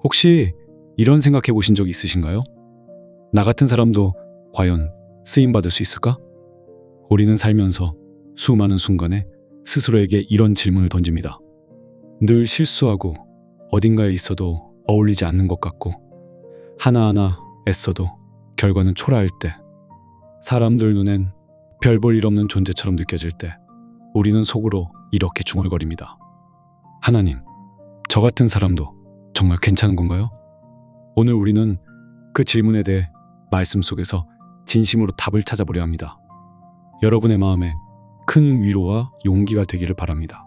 혹시 이런 생각해 보신 적 있으신가요? 나 같은 사람도 과연 쓰임 받을 수 있을까? 우리는 살면서 수많은 순간에 스스로에게 이런 질문을 던집니다. 늘 실수하고 어딘가에 있어도 어울리지 않는 것 같고 하나하나 애써도 결과는 초라할 때, 사람들 눈엔 별 볼 일 없는 존재처럼 느껴질 때 우리는 속으로 이렇게 중얼거립니다. 하나님, 저 같은 사람도 정말 괜찮은 건가요? 오늘 우리는 그 질문에 대해 말씀 속에서 진심으로 답을 찾아보려 합니다. 여러분의 마음에 큰 위로와 용기가 되기를 바랍니다.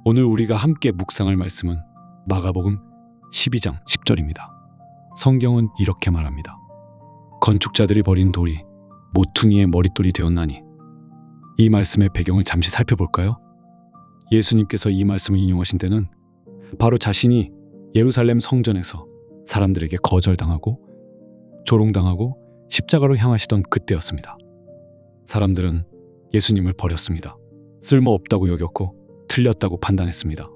오늘 우리가 함께 묵상할 말씀은 마가복음 12장 10절입니다. 성경은 이렇게 말합니다. 건축자들이 버린 돌이 모퉁이의 머릿돌이 되었나니. 이 말씀의 배경을 잠시 살펴볼까요? 예수님께서 이 말씀을 인용하신 때는 바로 자신이 예루살렘 성전에서 사람들에게 거절당하고 조롱당하고 십자가로 향하시던 그때였습니다. 사람들은 예수님을 버렸습니다. 쓸모없다고 여겼고 틀렸다고 판단했습니다.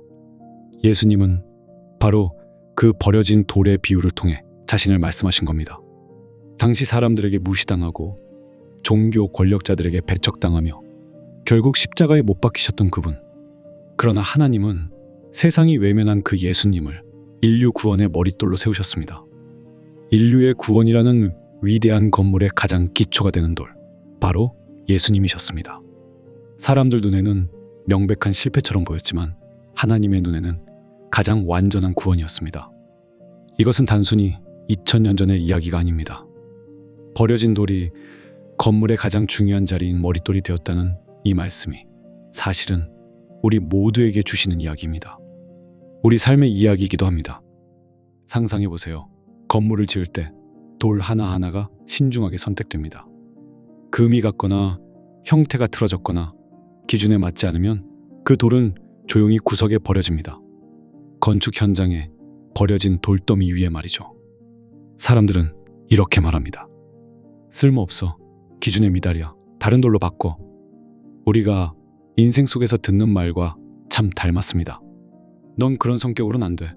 예수님은 바로 그 버려진 돌의 비유를 통해 자신을 말씀하신 겁니다. 당시 사람들에게 무시당하고 종교 권력자들에게 배척당하며 결국 십자가에 못 박히셨던 그분. 그러나 하나님은 세상이 외면한 그 예수님을 인류 구원의 머릿돌로 세우셨습니다. 인류의 구원이라는 위대한 건물의 가장 기초가 되는 돌, 바로 예수님이셨습니다. 사람들 눈에는 명백한 실패처럼 보였지만 하나님의 눈에는 가장 완전한 구원이었습니다. 이것은 단순히 2000년 전의 이야기가 아닙니다. 버려진 돌이 건물의 가장 중요한 자리인 머릿돌이 되었다는 이 말씀이 사실은 우리 모두에게 주시는 이야기입니다. 우리 삶의 이야기이기도 합니다. 상상해 보세요. 건물을 지을 때 돌 하나하나가 신중하게 선택됩니다. 금이 갔거나 형태가 틀어졌거나 기준에 맞지 않으면 그 돌은 조용히 구석에 버려집니다. 건축 현장에 버려진 돌더미 위에 말이죠. 사람들은 이렇게 말합니다. 쓸모없어. 기준에 미달이야. 다른 돌로 바꿔. 우리가 인생 속에서 듣는 말과 참 닮았습니다. 넌 그런 성격으로는 안 돼.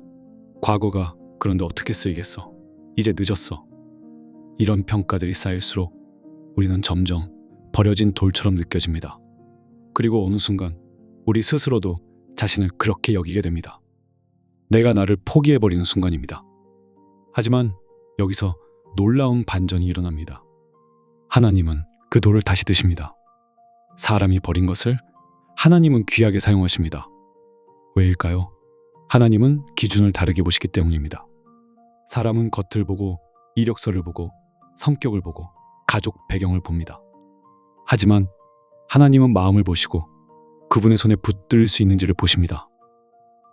과거가 그런데 어떻게 쓰이겠어. 이제 늦었어. 이런 평가들이 쌓일수록 우리는 점점 버려진 돌처럼 느껴집니다. 그리고 어느 순간 우리 스스로도 자신을 그렇게 여기게 됩니다. 내가 나를 포기해버리는 순간입니다. 하지만 여기서 놀라운 반전이 일어납니다. 하나님은 그 돌을 다시 드십니다. 사람이 버린 것을 하나님은 귀하게 사용하십니다. 왜일까요? 하나님은 기준을 다르게 보시기 때문입니다. 사람은 겉을 보고 이력서를 보고 성격을 보고 가족 배경을 봅니다. 하지만 하나님은 마음을 보시고 그분의 손에 붙들 수 있는지를 보십니다.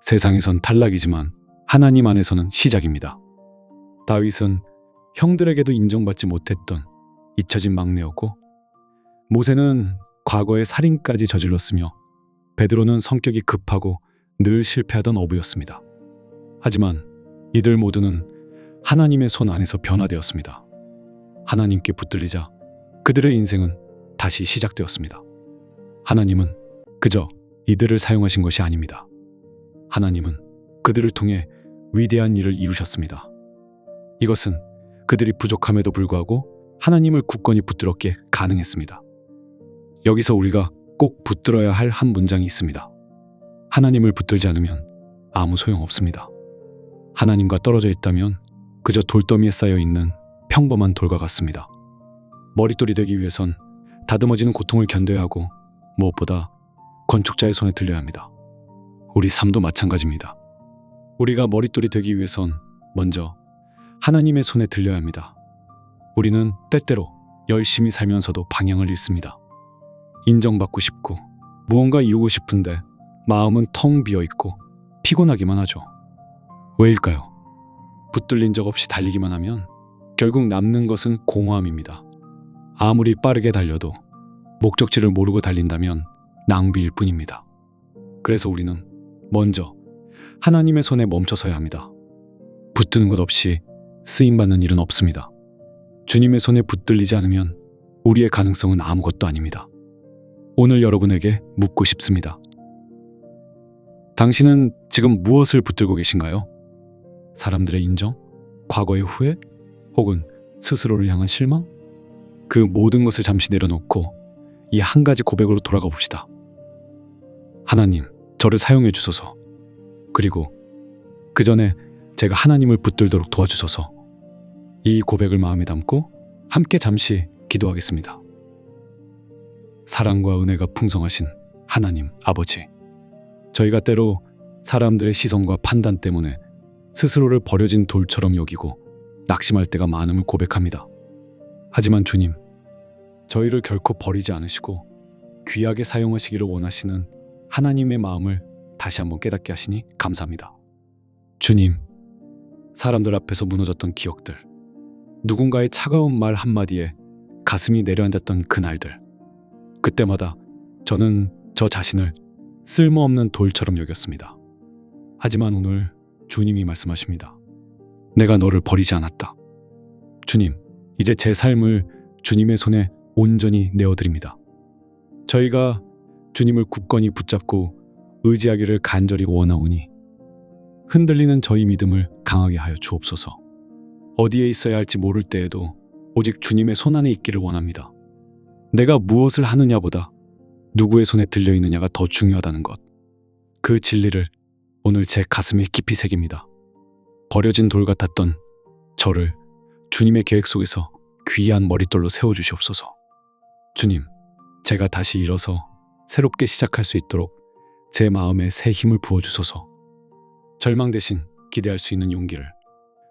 세상에선 탈락이지만 하나님 안에서는 시작입니다. 다윗은 형들에게도 인정받지 못했던 잊혀진 막내였고, 모세는 과거에 살인까지 저질렀으며 베드로는 성격이 급하고 늘 실패하던 어부였습니다. 하지만 이들 모두는 하나님의 손 안에서 변화되었습니다. 하나님께 붙들리자 그들의 인생은 다시 시작되었습니다. 하나님은 그저 이들을 사용하신 것이 아닙니다. 하나님은 그들을 통해 위대한 일을 이루셨습니다. 이것은 그들이 부족함에도 불구하고 하나님을 굳건히 붙들었기에 가능했습니다. 여기서 우리가 꼭 붙들어야 할 한 문장이 있습니다. 하나님을 붙들지 않으면 아무 소용없습니다. 하나님과 떨어져 있다면 그저 돌더미에 쌓여 있는 평범한 돌과 같습니다. 머릿돌이 되기 위해선 다듬어지는 고통을 견뎌야 하고 무엇보다 건축자의 손에 들려야 합니다. 우리 삶도 마찬가지입니다. 우리가 머릿돌이 되기 위해선 먼저 하나님의 손에 들려야 합니다. 우리는 때때로 열심히 살면서도 방향을 잃습니다. 인정받고 싶고 무언가 이루고 싶은데 마음은 텅 비어있고 피곤하기만 하죠. 왜일까요? 붙들린 적 없이 달리기만 하면 결국 남는 것은 공허함입니다. 아무리 빠르게 달려도 목적지를 모르고 달린다면 낭비일 뿐입니다. 그래서 우리는 먼저 하나님의 손에 멈춰서야 합니다. 붙드는 것 없이 쓰임받는 일은 없습니다. 주님의 손에 붙들리지 않으면 우리의 가능성은 아무것도 아닙니다. 오늘 여러분에게 묻고 싶습니다. 당신은 지금 무엇을 붙들고 계신가요? 사람들의 인정? 과거의 후회? 혹은 스스로를 향한 실망? 그 모든 것을 잠시 내려놓고 이 한 가지 고백으로 돌아가 봅시다. 하나님, 저를 사용해 주소서. 그리고 그 전에 제가 하나님을 붙들도록 도와주소서. 이 고백을 마음에 담고 함께 잠시 기도하겠습니다. 사랑과 은혜가 풍성하신 하나님 아버지, 저희가 때로 사람들의 시선과 판단 때문에 스스로를 버려진 돌처럼 여기고 낙심할 때가 많음을 고백합니다. 하지만 주님, 저희를 결코 버리지 않으시고 귀하게 사용하시기를 원하시는 하나님의 마음을 다시 한번 깨닫게 하시니 감사합니다. 주님, 사람들 앞에서 무너졌던 기억들, 누군가의 차가운 말 한마디에 가슴이 내려앉았던 그날들, 그때마다 저는 저 자신을 쓸모없는 돌처럼 여겼습니다. 하지만 오늘 주님이 말씀하십니다. 내가 너를 버리지 않았다. 주님, 이제 제 삶을 주님의 손에 온전히 내어드립니다. 저희가 주님을 굳건히 붙잡고 의지하기를 간절히 원하오니 흔들리는 저희 믿음을 강하게 하여 주옵소서. 어디에 있어야 할지 모를 때에도 오직 주님의 손 안에 있기를 원합니다. 내가 무엇을 하느냐보다 누구의 손에 들려있느냐가 더 중요하다는 것. 그 진리를 오늘 제 가슴에 깊이 새깁니다. 버려진 돌 같았던 저를 주님의 계획 속에서 귀한 머릿돌로 세워주시옵소서. 주님, 제가 다시 일어서 새롭게 시작할 수 있도록 제 마음에 새 힘을 부어주소서. 절망 대신 기대할 수 있는 용기를,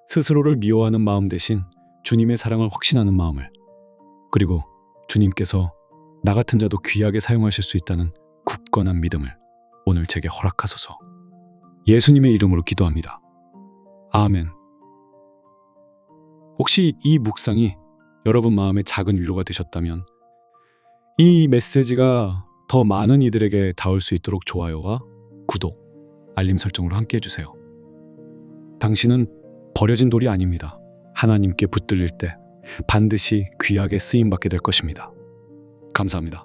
스스로를 미워하는 마음 대신 주님의 사랑을 확신하는 마음을, 그리고 주님께서 나 같은 자도 귀하게 사용하실 수 있다는 굳건한 믿음을 오늘 제게 허락하소서. 예수님의 이름으로 기도합니다. 아멘. 혹시 이 묵상이 여러분 마음에 작은 위로가 되셨다면 이 메시지가 더 많은 이들에게 닿을 수 있도록 좋아요와 구독, 알림 설정으로 함께 해주세요. 당신은 버려진 돌이 아닙니다. 하나님께 붙들릴 때 반드시 귀하게 쓰임받게 될 것입니다. 감사합니다.